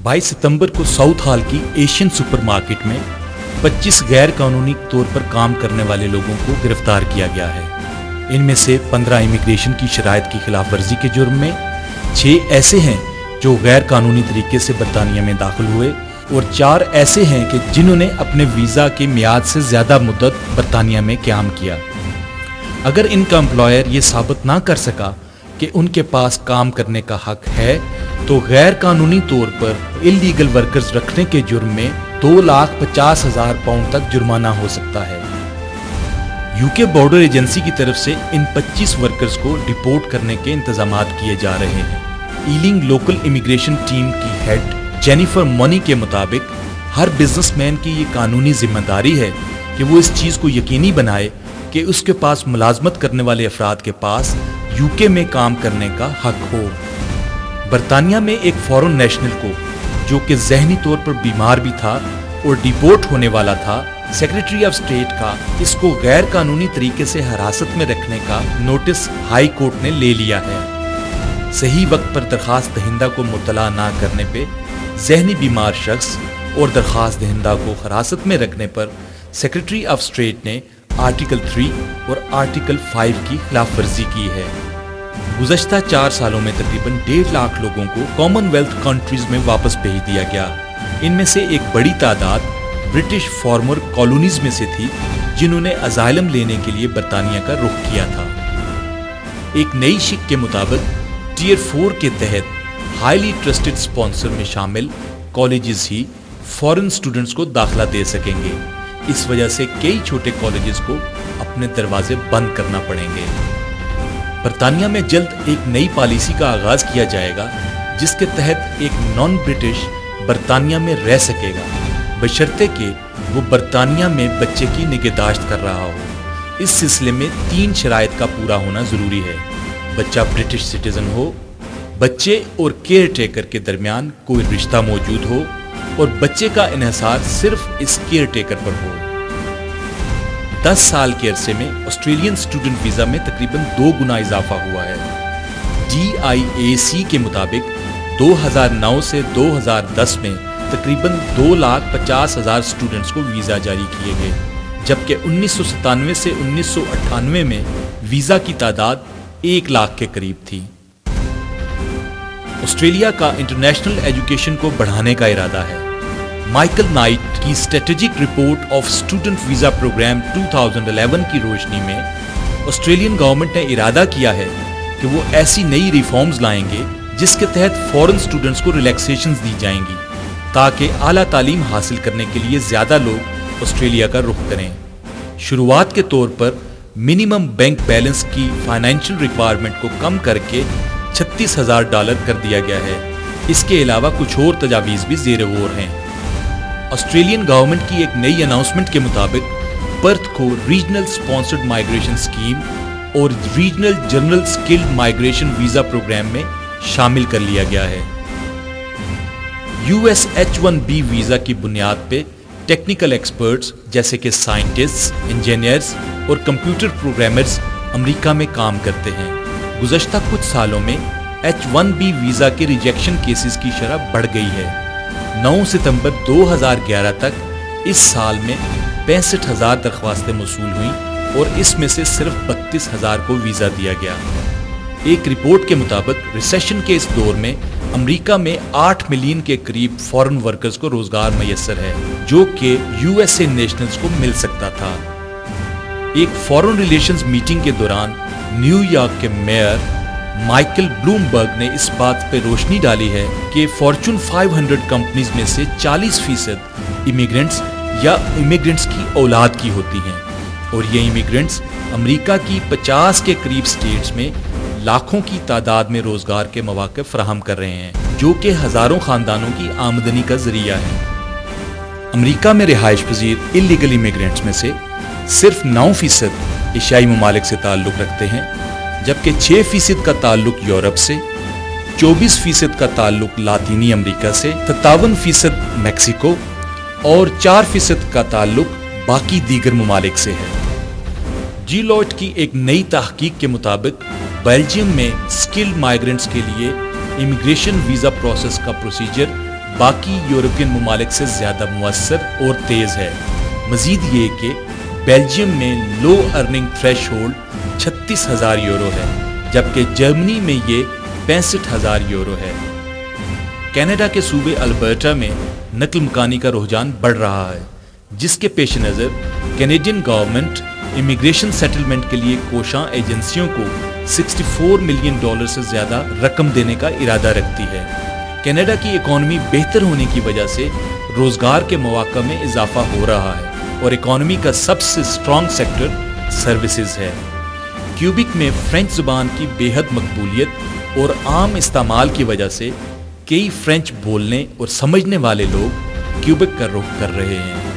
22 सितंबर को south hall की Asian supermarket में 25 गैर कानूनी तौर पर काम करने वाले लोगों को गिरफ्तार किया गया है। इनमें से 15 इमिग्रेशन की शराइत की खिलाफ वर्जी के जुर्म में, 6 ऐसे हैं जो गैर कानूनी तरीके से बरतानिया में दाखिल हुए और 4 ऐसे हैं कि जिन्होंने अपने वीज़ा की मियाद से ज़्यादा मुद्दत बरतानिया में क़याम किया। अगर इनका एम्प्लॉयर ये साबित ना कर सका कि उनके पास काम करने का हक है तो गैर कानूनी तौर पर इल्लीगल वर्कर्स रखने के जुर्म में 2,50,000 पाउंड तक जुर्माना हो सकता है। यूके बॉर्डर एजेंसी की तरफ से इन 25 वर्कर्स को डिपोर्ट करने के इंतजामात किए जा रहे हैं। ईलिंग लोकल इमिग्रेशन टीम की हेड जेनिफर मनी के मुताबिक हर बिजनेसमैन की ये कानूनी जिम्मेदारी है कि वो इस चीज़ को यकीनी बनाए कि उसके पास मुलाजमत करने वाले अफराद के पास यूके में काम करने का हक हो। बरतानिया में एक फॉरेन नेशनल को जो कि जहनी तौर पर बीमार भी था और डिपोर्ट होने वाला था, सेक्रेटरी ऑफ स्टेट का इसको गैर कानूनी तरीके से हिरासत में रखने का नोटिस हाई कोर्ट ने ले लिया है। सही वक्त पर दरखास्त दहिंदा को मुतला ना करने पे जहनी बीमार शख्स और दरखास्त दहिंदा को हिरासत में रखने पर सेक्रेटरी ऑफ स्टेट ने आर्टिकल 3 और आर्टिकल 5 की खिलाफ वर्जी की है। गुज़श्ता 4 सालों में तकरीबन 1.5 लाख लोगों को कॉमनवेल्थ कंट्रीज में वापस भेज दिया गया। इनमें से एक बड़ी तादाद ब्रिटिश फॉर्मर कॉलोनीज में से थी जिन्होंने अजाइलम लेने के लिए बरतानिया का रुख किया था। एक नई शिक के मुताबिक टियर 4 के तहत हाईली ट्रस्टेड स्पॉन्सर में शामिल कॉलेजेस ही फॉरेन स्टूडेंट्स को दाखिला दे सकेंगे। इस वजह से कई छोटे कॉलेजेस को अपने दरवाजे बंद करना पड़ेंगे। बरतानिया में जल्द एक नई पॉलिसी का आगाज किया जाएगा जिसके तहत एक नॉन ब्रिटिश बरतानिया में रह सकेगा, बशर्ते कि वो बरतानिया में बच्चे की निगहदाश्त कर रहा हो। इस सिलसिले में 3 शराइत का पूरा होना जरूरी है। बच्चा ब्रिटिश सिटीजन हो, बच्चे और केयर टेकर के दरमियान कोई रिश्ता मौजूद हो और बच्चे का इन्हिसार सिर्फ इस केयर टेकर पर हो। 10 साल के अरसे में ऑस्ट्रेलियन स्टूडेंट वीज़ा में तकरीबन 2 गुना इजाफा हुआ है। DIAC के मुताबिक 2009 से 2010 में तकरीबन 2,50,000 स्टूडेंट्स को वीज़ा जारी किए गए, जबकि 1997 से 1998 में वीज़ा की तादाद 1 लाख के करीब थी। ऑस्ट्रेलिया का इंटरनेशनल एजुकेशन को बढ़ाने का इरादा है। माइकल नाइट की strategic report of student visa programme 2011 की रोशनी में ऑस्ट्रेलियन गवर्नमेंट ने इरादा किया है कि वो ऐसी नई रिफॉर्म्स लाएंगे जिसके तहत फॉरेन स्टूडेंट्स को रिलैक्सेशंस दी जाएंगी ताकि आला तालीम हासिल करने के लिए ज़्यादा लोग ऑस्ट्रेलिया का रुख करें। शुरुआत के तौर पर मिनिमम बैंक बैलेंस की फाइनेंशियल रिक्वायरमेंट को कम करके $36,000 कर दिया गया है। इसके अलावा कुछ और तजावीज़ भी ज़ेर गौर हैं। ऑस्ट्रेलियन गवर्नमेंट की एक नई अनाउंसमेंट के मुताबिक पर्थ को रीजनल स्पॉन्सर्ड माइग्रेशन स्कीम और regional general skilled migration visa programme में शामिल कर लिया गया है। US H-1B वीज़ा की बुनियाद पे टेक्निकल एक्सपर्ट्स जैसे कि साइंटिस्ट्स, इंजीनियर्स और कंप्यूटर प्रोग्रामर्स अमेरिका में काम करते हैं। गुज़श्ता कुछ सालों में H-1B वीज़ा के रिजेक्शन केसेस की शरह बढ़ गई है। 9 सितंबर 2011 तक इस साल में 65,000 दरख्वास्तें मौसूल हुई और इसमें से सिर्फ 32,000 को वीज़ा दिया गया। एक रिपोर्ट के मुताबिक रिसेशन के इस दौर में अमेरिका में 8 मिलियन के करीब फॉरेन वर्कर्स को रोजगार मैसर है जो कि USA नेशनल्स को मिल सकता था। एक फॉरेन रिलेशंस मीटिंग के दौरान न्यूयॉर्क के मेयर माइकल ब्लूमबर्ग ने इस बात पर रोशनी डाली है कि फॉर्चून 500 कंपनीज में से 40% इमिग्रेंट्स या इमिग्रेंट्स की औलाद की होती हैं और ये इमिग्रेंट्स अमेरिका की 50 के करीब स्टेट्स में लाखों की तादाद में रोजगार के मौके फराहम कर रहे हैं जो कि हजारों खानदानों की आमदनी का जरिया है। अमेरिका में रिहाइश पजीर इलीगल इमिग्रेंट्स में से सिर्फ 9% एशियाई ममालिक से ताल्लुक रखते हैं, जबकि 6% का ताल्लुक यूरोप से, 24% का ताल्लुक लातीनी अमेरिका से, 57% मैक्सिको और 4% का ताल्लुक बाकी दीगर ममालिक से है। जीलॉट की एक नई तहकीक के मुताबिक बेल्जियम में स्किल्ड माइग्रेंट्स के लिए इमिग्रेशन वीज़ा प्रोसेस का प्रोसीजर باقی یورپین ممالک سے زیادہ مؤثر اور تیز ہے۔ مزید یہ کہ بیلجیم میں لو ارننگ تھریش ہولڈ 36,000 یورو ہے، جبکہ جرمنی میں یہ 65,000 یورو ہے۔ کینیڈا کے صوبے البرٹا میں نقل مکانی کا رجحان بڑھ رہا ہے، جس کے پیش نظر کینیڈین گورنمنٹ امیگریشن سیٹلمنٹ کے لیے کوشاں ایجنسیوں کو $64 ملین سے زیادہ رقم دینے کا ارادہ رکھتی ہے۔ کینیڈا کی اکانومی بہتر ہونے کی وجہ سے روزگار کے مواقع میں اضافہ ہو رہا ہے اور اکانومی کا سب سے اسٹرانگ سیکٹر سروسز ہے۔ کیوبک میں فرینچ زبان کی بے حد مقبولیت اور عام استعمال کی وجہ سے کئی فرینچ بولنے اور سمجھنے والے لوگ کیوبک کا رخ کر رہے ہیں۔